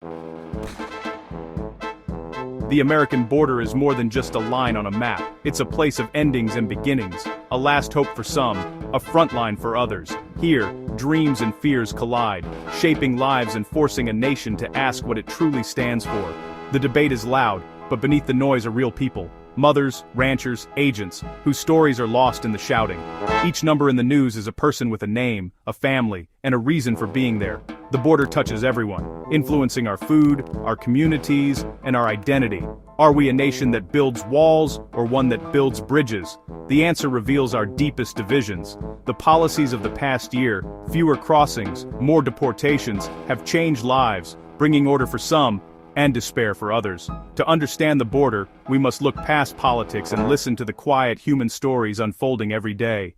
The American border is more than just a line on a map. It's a place of endings and beginnings, a last hope for some, a front line for others. Here, dreams and fears collide, shaping lives and forcing a nation to ask what it truly stands for. The debate is loud, but beneath the noise are real people. Mothers, ranchers, agents, whose stories are lost in the shouting. Each number in the news is a person with a name, a family, and a reason for being there. The border touches everyone, influencing our food, our communities, and our identity. Are we a nation that builds walls, or one that builds bridges? The answer reveals our deepest divisions. The policies of the past year, fewer crossings, more deportations, have changed lives, bringing order for some, and despair for others. To understand the border, we must look past politics and listen to the quiet human stories unfolding every day.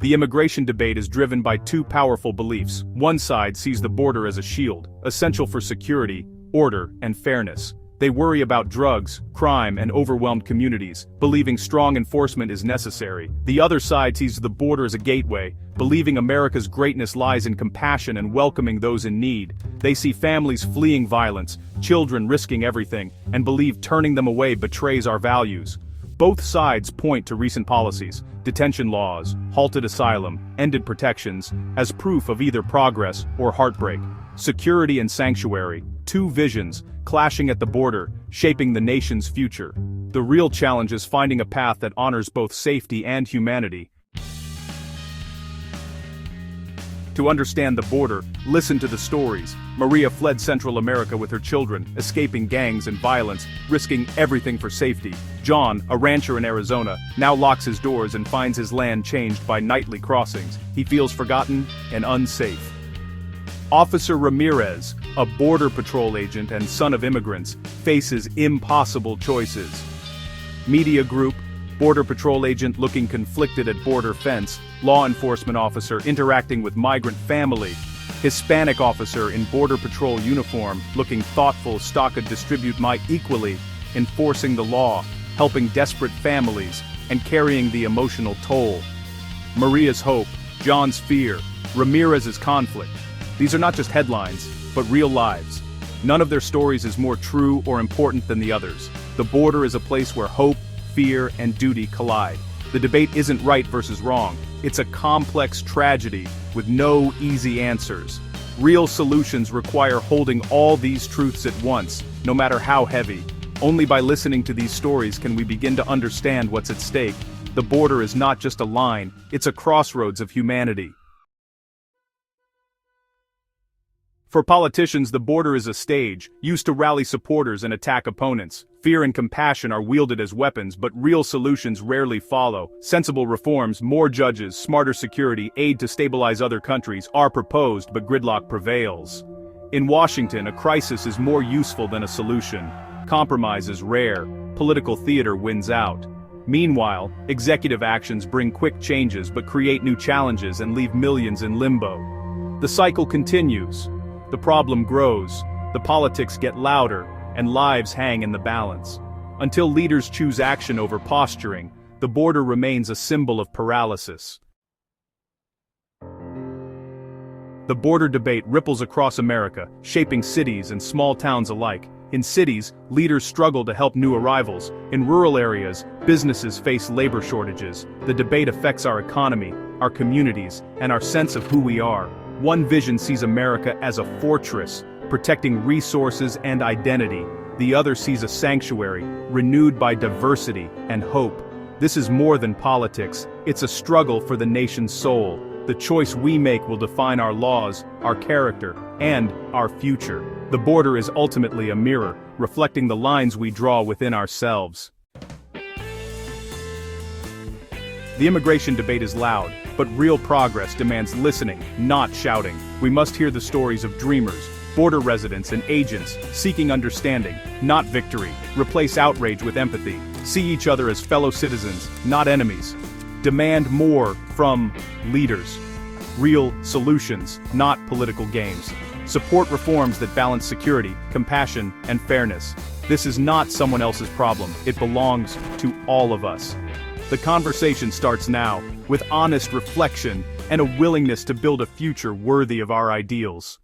The immigration debate is driven by two powerful beliefs. One side sees the border as a shield, essential for security, order, and fairness. They worry about drugs, crime, and overwhelmed communities, believing strong enforcement is necessary. The other side sees the border as a gateway, believing America's greatness lies in compassion and welcoming those in need. They see families fleeing violence, children risking everything, and believe turning them away betrays our values. Both sides point to recent policies, detention laws, halted asylum, ended protections, as proof of either progress or heartbreak. Security and sanctuary, two visions, clashing at the border, shaping the nation's future. The real challenge is finding a path that honors both safety and humanity. To understand the border, listen to the stories. Maria fled Central America with her children, escaping gangs and violence, risking everything for safety. John, a rancher in Arizona, now locks his doors and finds his land changed by nightly crossings. He feels forgotten and unsafe. Officer Ramirez, a border patrol agent and son of immigrants, faces impossible choices. Media group, border patrol agent looking conflicted at border fence, law enforcement officer interacting with migrant family, Hispanic officer in border patrol uniform looking thoughtful could distribute might equally, enforcing the law, helping desperate families, and carrying the emotional toll. Maria's hope, John's fear, Ramirez's conflict. These are not just headlines, but real lives. None of their stories is more true or important than the others. The border is a place where hope, fear, and duty collide. The debate isn't right versus wrong. It's a complex tragedy with no easy answers. Real solutions require holding all these truths at once, no matter how heavy. Only by listening to these stories can we begin to understand what's at stake. The border is not just a line, it's a crossroads of humanity. For politicians, the border is a stage, used to rally supporters and attack opponents. Fear and compassion are wielded as weapons, but real solutions rarely follow. Sensible reforms, more judges, smarter security, aid to stabilize other countries are proposed, but gridlock prevails. In Washington, a crisis is more useful than a solution. Compromise is rare. Political theater wins out. Meanwhile, executive actions bring quick changes but create new challenges and leave millions in limbo. The cycle continues. The problem grows, the politics get louder, and lives hang in the balance. Until leaders choose action over posturing, the border remains a symbol of paralysis. The border debate ripples across America, shaping cities and small towns alike. In cities, leaders struggle to help new arrivals. In rural areas, businesses face labor shortages. The debate affects our economy, our communities, and our sense of who we are. One vision sees America as a fortress, protecting resources and identity. The other sees a sanctuary, renewed by diversity and hope. This is more than politics, it's a struggle for the nation's soul. The choice we make will define our laws, our character, and our future. The border is ultimately a mirror, reflecting the lines we draw within ourselves. The immigration debate is loud, but real progress demands listening, not shouting. We must hear the stories of dreamers, border residents and agents, seeking understanding, not victory. Replace outrage with empathy. See each other as fellow citizens, not enemies. Demand more from leaders. Real solutions, not political games. Support reforms that balance security, compassion, and fairness. This is not someone else's problem, it belongs to all of us. The conversation starts now, with honest reflection and a willingness to build a future worthy of our ideals.